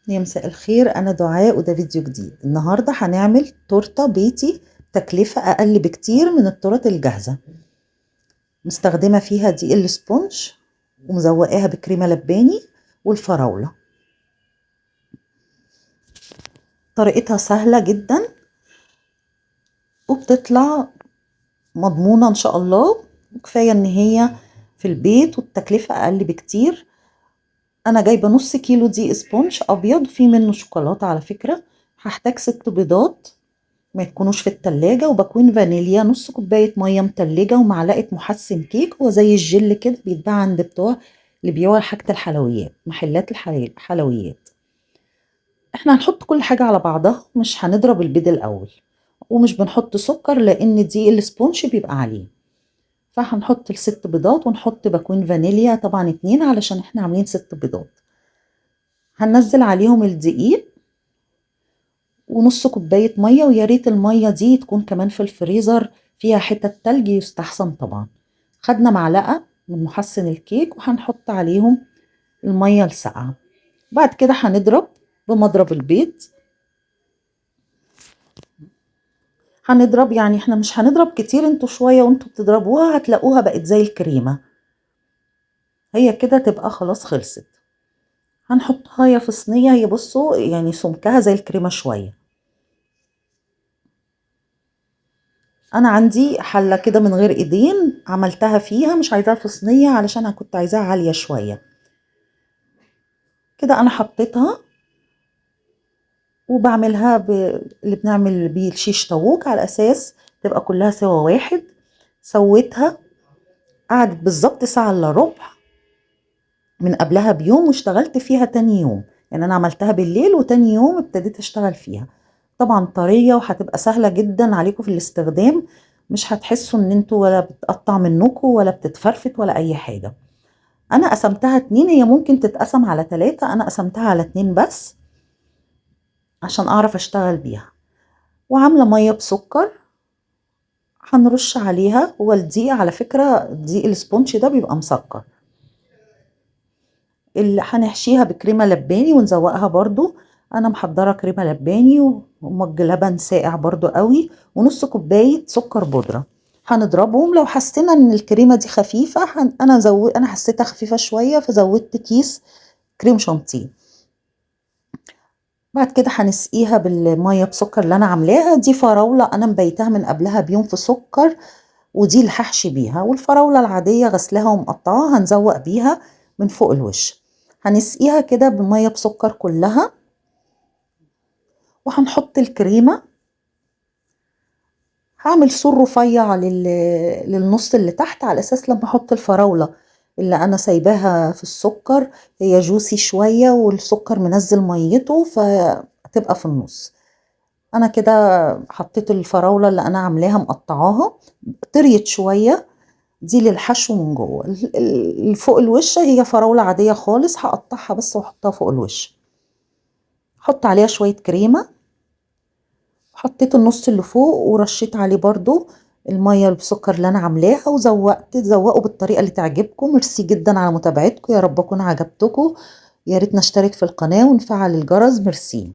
يا مساء الخير، أنا دعاء وده فيديو جديد. النهاردة هنعمل تورتة بيتي تكلفة أقل بكتير من التورت الجاهزة. مستخدمة فيها دقيق السبونج ومزوقاها بكريمة لباني والفراولة. طريقتها سهلة جدا وبتطلع مضمونة إن شاء الله، وكفاية إن هي في البيت والتكلفة أقل بكتير. أنا جايبة نص كيلو دقيق سبونج أبيض، في منه شوكولاتة على فكرة. هحتاج 6 بيضات ما يكونوش في التلاجة، وبكوين فانيليا، نص كوباية مية متلجة، ومعلقة محسن كيك. هو زي الجل كده، بيتباع عند بتوع اللي بيبيعوا حاجة الحلويات، محلات الحلويات. احنا هنحط كل حاجة على بعضها، مش هنضرب البيض الأول، ومش بنحط سكر لأن دي السبونج بيبقى عليه. فهنحط ال6 بيضات، ونحط باكوين فانيليا طبعا 2 علشان احنا عاملين 6 بيضات. هننزل عليهم الدقيق ونص كوباية مية، ويا ريت المية دي تكون كمان في الفريزر فيها حتة تلج يستحسن طبعا. خدنا معلقة من محسن الكيك وهنحط عليهم المية الساقعة. بعد كده هنضرب بمضرب البيض. هنضرب يعني احنا مش هنضرب كتير، انتوا شوية وانتوا بتضربوها هتلاقوها بقت زي الكريمة. هي كده تبقى خلاص خلصت. هنحطها يا في صينية، هي بصوا يعني سمكها زي الكريمة شوية. انا عندي حله كده من غير ايدين، عملتها فيها، مش عايزاها في صينيه علشان انا كنت عايزاها عاليه شويه. كده انا حطيتها وبعملها اللي بنعمل بيه الشيش طاووق، على اساس تبقى كلها سوا واحد. سويتها، قعدت بالظبط ساعه الا ربع من قبلها بيوم، واشتغلت فيها تاني يوم. يعني انا عملتها بالليل وتاني يوم ابتديت اشتغل فيها. طبعا طريه وهتبقى سهله جدا عليكم في الاستخدام، مش هتحسوا ان انتوا ولا بتقطع منكم ولا بتتفرفت ولا اي حاجه. انا قسمتها 2، هي ممكن تتقسم على 3، انا قسمتها على 2 بس عشان اعرف اشتغل بيها. وعاملة مية بسكر هنرش عليها. هو الدقيق على فكرة، دقيق السبونج ده بيبقى مسكر. اللي هنحشيها بكريمة لباني ونزوقها برضو. انا محضرة كريمة لباني ومج لبن ساقع برضو قوي، ونص كوباية سكر بودرة. هنضربهم. لو حسينا ان الكريمة دي خفيفة انا حسيتها خفيفة شوية فزودت كيس كريم شانتيه. بعد كده هنسقيها بالميه بسكر اللي انا عاملاها. دي فراوله انا مبيتها من قبلها بيوم في سكر، ودي اللي هحشي بيها. والفراوله العاديه غسلاها ومقطعاها هنزوق بيها من فوق الوش. هنسقيها كده بميه بسكر كلها، وهنحط الكريمه. هعمل سور رفيع للنص اللي تحت، على اساس لما احط الفراوله اللي انا سايباها في السكر هي جوسي شويه، والسكر منزل ميته فتبقى في النص. انا كده حطيت الفراولة اللي انا عاملاها مقطعاها، طريت شوية. دي للحشو من جوه. اللي فوق الوش هي فراولة عادية خالص، هقطعها بس واحطها فوق الوش. حط عليها شوية كريمة. حطيت النص اللي فوق ورشيت عليه برضو المية بسكر اللي انا عاملاها، وزوقت. تزوقوا بالطريقة اللي تعجبكم. ميرسي جدا على متابعتكم، يا رب اكون عجبتكم. يا ريت نشترك في القناة ونفعل الجرس. ميرسي.